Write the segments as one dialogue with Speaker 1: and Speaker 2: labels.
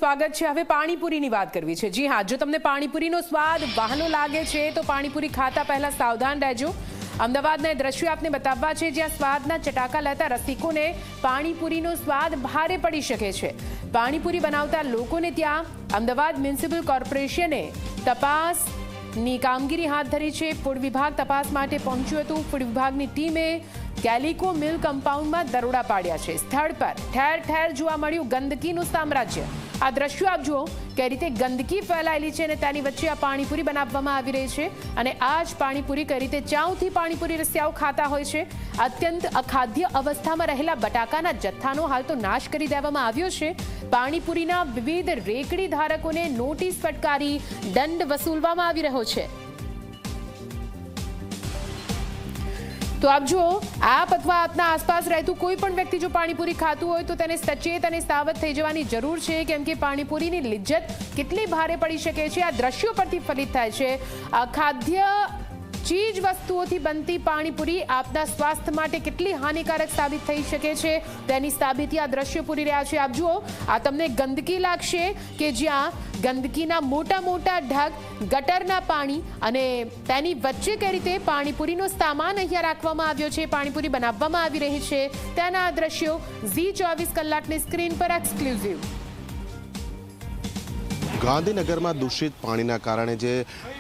Speaker 1: સ્વાગત છે। હવે પાણીપુરીની વાત કરવી છે। જી હા, જો તમને પાણીપુરીનો સ્વાદ વહાલો લાગે છે તો પાણીપુરી ખાતા પહેલા સાવધાન રહેજો। અમદાવાદના દ્રશ્યો આપને બતાવવા છે જ્યાં સ્વાદના ચટાકા લેતા રસિકોને પાણીપુરીનો સ્વાદ ભારે પડી શકે છે। પાણીપુરી બનાવતા લોકોને ત્યાં અમદાવાદ મ્યુનિસિપલ કોર્પોરેશને તપાસની કામગીરી હાથ ધરી છે। ફૂડ વિભાગ તપાસ માટે પહોંચ્યું હતું। ફૂડ વિભાગની ટીમે કેલિકો મિલ કમ્પાઉન્ડમાં દરોડા પાડ્યા છે। સ્થળ પર ઠેર ઠેર જોવા મળ્યું ગંદકીનું સામ્રાજ્ય। આ દ્રશ્યો આપ જુઓ કે રીતે ગંદકી ફેલાયેલી છે અને તેની વચ્ચે આ પાણીપુરી બનાવવામાં આવી રહી છે અને આ જ પાણીપુરી કઈ રીતે ચાવથી પાણીપુરી રસિયાઓ ખાતા હોય છે। અત્યંત અખાદ્ય અવસ્થામાં રહેલા બટાકાના જથ્થાનો હાલ તો નાશ કરી દેવામાં આવ્યો છે। પાણીપુરીના વિવિધ રેકડી ધારકોને નોટિસ ફટકારી દંડ વસૂલવામાં આવી રહ્યો છે। તો આપ જુઓ, આપ અથવા આપના આસપાસ રહેતું કોઈ પણ વ્યક્તિ જો પાણીપુરી ખાતું હોય તો તેને સચેત અને સાવધ થઈ જવાની જરૂર છે, કેમ કે પાણીપુરીની લિજ્જત કેટલી ભારે પડી શકે છે આ દ્રશ્યો પરથી ફલિત થાય છે। ખાદ્ય ચીજ વસ્તુઓથી બનતી પાણીપુરી આપના સ્વાસ્થ્ય માટે કેટલી હાનિકારક સાબિત થઈ શકે છે તેની સાબિતી આ દ્રશ્યો પૂરી રહ્યા છે। આપ જુઓ, આ તમને ગંદકી લાગશે કે જ્યાં ગંદકીના મોટા મોટા ઢગ, ગટરના પાણી અને તેની વચ્ચે કઈ રીતે પાણીપુરીનો સામાન અહીંયા રાખવામાં આવ્યો છે, પાણીપુરી બનાવવામાં આવી રહી છે તેના આ દ્રશ્યો ઝી 24 કલાકની સ્ક્રીન પર એક્સક્લુઝિવ।
Speaker 2: ગાંધીનગરમાં દૂષિત પાણીના કારણે જે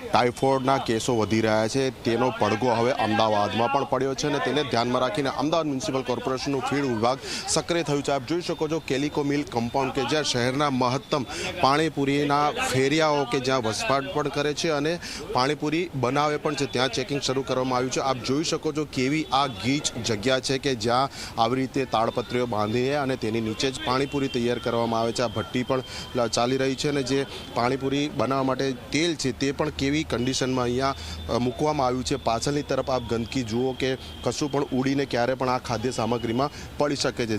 Speaker 2: ટાઇફોઇડના કેસો વધી રહ્યા છે તેનો પડઘો હવે અમદાવાદમાં પણ પડ્યો છે અને તેને ધ્યાનમાં રાખીને અમદાવાદ મ્યુનિસિપલ કોર્પોરેશનનું ફીડ વિભાગ સક્રિય થયું છે। આપ જોઈ શકો છો કેલિકો મિલ કમ્પાઉન્ડ કે જ્યાં શહેરના મહત્તમ પાણીપુરીના ફેરિયાઓ કે જ્યાં વસવાટ પણ કરે છે અને પાણીપુરી બનાવે પણ છે ત્યાં ચેકિંગ શરૂ કરવામાં આવ્યું છે। આપ જોઈ શકો છો કેવી આ ગીચ જગ્યા છે કે જ્યાં આવી રીતે તાડપત્રીઓ બાંધીને અને તેની નીચે જ પાણીપુરી તૈયાર કરવામાં આવે છે। આ ભઠ્ઠી પણ ચાલી રહી છે અને જે પાણીપુરી બનાવવા માટે તેલ છે તે પણ કેવી કન્ડિશનમાં અહીંયા મૂકવામાં આવ્યું છે। પાછળની તરફ આપ ગંદકી જુઓ કે કશું પણ ઉડીને ક્યારે પણ આ ખાદ્ય સામગ્રીમાં પડી શકે છે।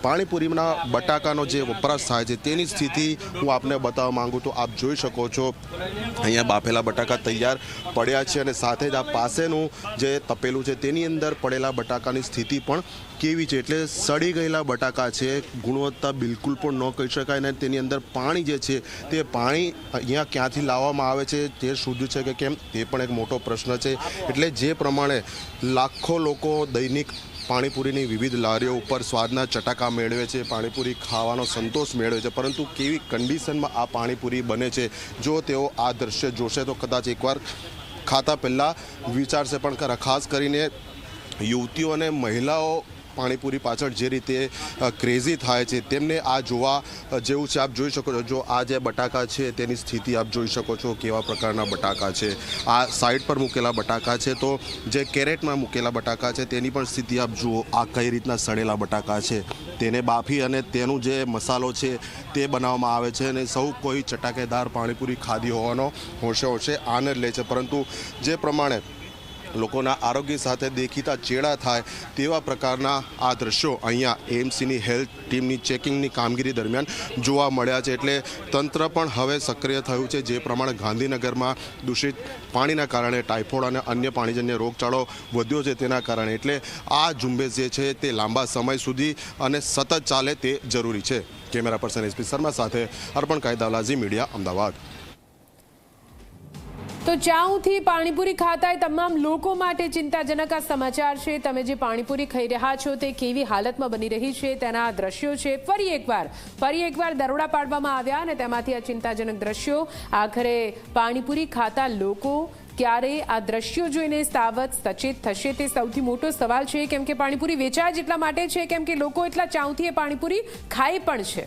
Speaker 2: પાણીપુરીના બટાકાનો જે વપરાશ થાય છે તેની સ્થિતિ હું આપને બતાવવા માંગુ તો આપ જોઈ શકો છો અહીંયા બાફેલા બટાકા તૈયાર પડ્યા છે અને સાથે જ આ પાસેનું જે તપેલું છે તેની અંદર પડેલા બટાકાની સ્થિતિ પણ કેવી છે, એટલે સડી ગયેલા બટાકા છે, ગુણવત્તા બિલકુલ પણ ન કહી શકાય ને તેની અંદર પાણી જે છે તે પાણી અહીંયા ક્યાંથી લાવવામાં આવે છે તે શુદ્ધ છે કે કેમ તે પણ એક મોટો પ્રશ્ન છે। એટલે જે પ્રમાણે લાખો લોકો દૈનિક પાણીપુરીની વિવિધ લારીઓ ઉપર સ્વાદના ચટાકા મેળવે છે, પાણીપુરી ખાવાનો સંતોષ મેળવે છે, પરંતુ કેવી કન્ડિશનમાં આ પાણીપુરી બને છે જો તેઓ આ દ્રશ્ય જોશે તો કદાચ એકવાર ખાતા પહેલાં વિચારશે પણ ખરા। ખાસ કરીને યુવતીઓ અને મહિલાઓ પાણીપુરી પાછળ જે રીતે ક્રેઝી થાય છે તેમને આ જોવા જેવું છે। આપ જોઈ શકો છો જો આ જે બટાકા છે તેની સ્થિતિ આપ જોઈ શકો છો કેવા પ્રકારના બટાકા છે। આ સાઈડ પર મૂકેલા બટાકા છે તો જે કેરેટમાં મૂકેલા બટાકા છે તેની પણ સ્થિતિ આપ જુઓ। આ કઈ રીતના સડેલા બટાકા છે તેને બાફી અને તેનું જે મસાલો છે તે બનાવવામાં આવે છે અને સૌ કોઈ ચટાકેદાર પાણીપુરી ખાધી હોવાનો હોશે આનંદ લે છે, પરંતુ જે પ્રમાણે લોકોના આરોગ્ય સાથે દેખીતા ચેડા થાય તેવા પ્રકારના આ દ્રશ્યો અહીંયા એએમસીની હેલ્થ ટીમની ચેકિંગની કામગીરી દરમિયાન જોવા મળ્યા છે। એટલે તંત્ર પણ હવે સક્રિય થયું છે। જે પ્રમાણે ગાંધીનગરમાં દૂષિત પાણીના કારણે ટાઇફોઇડ અને અન્ય પાણીજન્ય રોગચાળો વધ્યો છે તેના કારણે એટલે આ ઝુંબેશ જે છે તે લાંબા સમય સુધી અને સતત ચાલે તે જરૂરી છે। કેમેરા પર્સન એસપી શર્મા સાથે અર્પણ કાયદાવાલા, ઝી મીડિયા, અમદાવાદ।
Speaker 1: તો ચાઉથી પાણીપુરી ખાતા તમામ લોકો માટે ચિંતાજનક આ સમાચાર છે। તમે જે પાણીપુરી ખાઈ રહ્યા છો તે કેવી હાલતમાં બની રહી છે તેના આ દ્રશ્યો છે। ફરી એકવાર દરોડા પાડવામાં આવ્યા અને તેમાંથી આ ચિંતાજનક દ્રશ્યો। આખરે પાણીપુરી ખાતા લોકો ક્યારે આ દ્રશ્યો જોઈને સાવધ સચેત થશે તે સૌથી મોટો સવાલ છે, કેમ કે પાણીપુરી વેચાય જ એટલા માટે છે કેમ કે લોકો એટલા ચાઉથી એ પાણીપુરી ખાય પણ છે।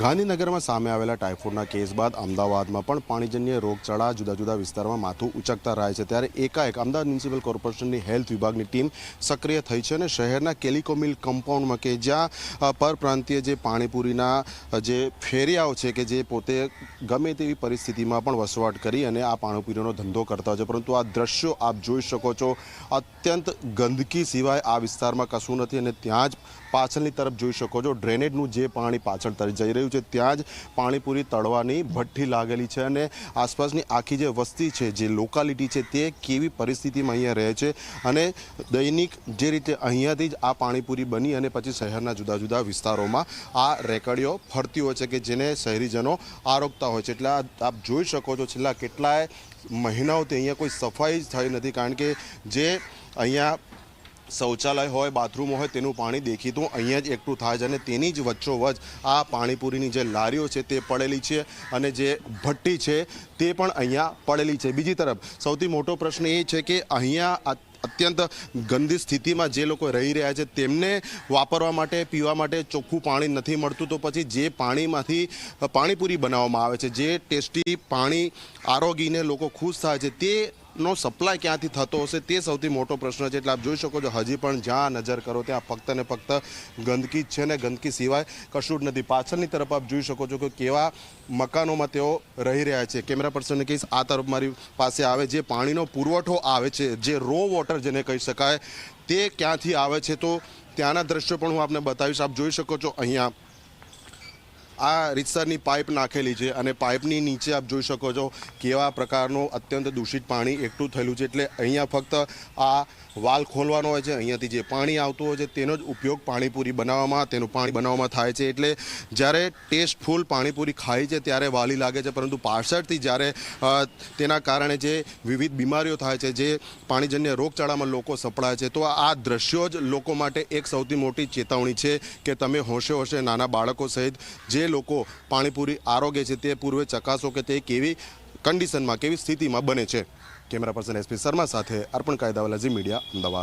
Speaker 2: ગાંધીનગરમાં સામે આવેલા ટાઇફોઇડના કેસ બાદ અમદાવાદમાં પણ પાણીજન્ય રોગચાળા જુદા જુદા વિસ્તારમાં માથું ઉચકતા રહે છે। ત્યારે એકાએક અમદાવાદ મ્યુનિસિપલ કોર્પોરેશનની હેલ્થ વિભાગની ટીમ સક્રિય થઈ છે અને શહેરના કેલિકો મિલ કમ્પાઉન્ડમાં કે જ્યાં પરપ્રાંતીય જે પાણીપુરીના જે ફેરિયાઓ છે કે જે પોતે ગમે તેવી પરિસ્થિતિમાં પણ વસવાટ કરી અને આ પાણીપુરીનો ધંધો કરતા હોય છે, પરંતુ આ દ્રશ્યો આપ જોઈ શકો છો। અત્યંત ગંદકી સિવાય આ વિસ્તારમાં કશું નથી અને ત્યાં જ પાછળની તરફ જોઈ શકો છો ડ્રેનેજનું જે પાણી પાછળ તરફ જઈ રહ્યું છે ત્યાં જ પાણીપુરી તળવાની ભઠ્ઠી લાગેલી છે અને આસપાસની આખી જે વસ્તી છે જે લોકાલિટી છે તે કેવી પરિસ્થિતિમાં અહીંયા રહે છે અને દૈનિક જે રીતે અહીંયાથી જ આ પાણીપુરી બની અને પછી શહેરના જુદા જુદા વિસ્તારોમાં આ રેકડીઓ ફરતી હોય છે કે જેને શહેરીજનો આરોગતા હોય છે એટલે આપ જોઈ શકો છો છેલ્લા કેટલાય મહિનાઓથી અહીંયા કોઈ સફાઈ જ થઈ નથી કારણ કે જે અહીંયા શૌચાલય હોય બાથરૂમ હોય તેનું પાણી દેખીતું અહીંયા જ એકઠું થાય છે અને તેની જ વચ્ચોવચ્ચ આ પાણીપુરીની જે લારીઓ છે તે પડેલી છે અને જે ભઠ્ઠી છે તે પણ અહીંયા પડેલી છે બીજી તરફ સૌથી મોટો પ્રશ્ન એ છે કે અહીંયા અત્યંત ગંદી સ્થિતિમાં જે લોકો રહી રહ્યા છે તેમને વાપરવા માટે પીવા માટે ચોખ્ખું પાણી નથી મળતું તો પછી જે પાણીમાંથી પાણીપુરી બનાવવામાં આવે છે જે ટેસ્ટી પાણી આરોગીને લોકો ખુશ થાય છે તે નો સપ્લાય ક્યાંથી થતો હશે તે સૌથી મોટો પ્રશ્ન છે એટલે આપ જોઈ શકો છો હજી પણ જ્યાં નજર કરો ત્યાં ફક્ત ને ફક્ત ગંદકી જ છે ને ગંદકી સિવાય કશું જ નથી પાછળની તરફ આપ જોઈ શકો છો કે કેવા મકાનોમાં તેઓ રહી રહ્યા છે કેમેરા પર્સનને કહીશ આ તરફ મારી પાસે આવે જે પાણીનો પુરવઠો આવે છે જે રો વોટર જેને કહી શકાય તે ક્યાંથી આવે છે તો ત્યાંના દ્રશ્યો પણ હું આપને બતાવીશ આપ જોઈ શકો છો અહીંયા આ રીતસરની પાઇપ નાખેલી છે અને પાઇપની નીચે આપ જોઈ શકો છો કેવા પ્રકારનું અત્યંત દૂષિત પાણી એકઠું થયેલું છે એટલે અહીંયા ફક્ત આ વાલ ખોલવાનો હોય છે અહીંયાથી જે પાણી આવતું હોય છે તેનો જ ઉપયોગ પાણીપુરી બનાવવામાં તેનું પાણી બનાવવામાં થાય છે એટલે જ્યારે ટેસ્ટફુલ પાણીપુરી ખાય છે ત્યારે વાલી લાગે છે પરંતુ પાછળથી જ્યારે તેના કારણે જે વિવિધ બીમારીઓ થાય છે જે પાણીજન્ય રોગચાળામાં લોકો સપડાય છે તો આ દ્રશ્યો જ લોકો માટે એક સૌથી મોટી ચેતવણી છે કે તમે હોશે હોશે નાના બાળકો સહિત જે લોકો પાણીપુરી આરોગે છે તે પૂર્વે ચકાસો કે તે કેવી કન્ડિશનમાં કેવી સ્થિતિમાં બને છે કેમેરા પર્સન એસપી શર્મા સાથે અર્પણ કાયદાવાલા ઝી મીડિયા અમદાવાદ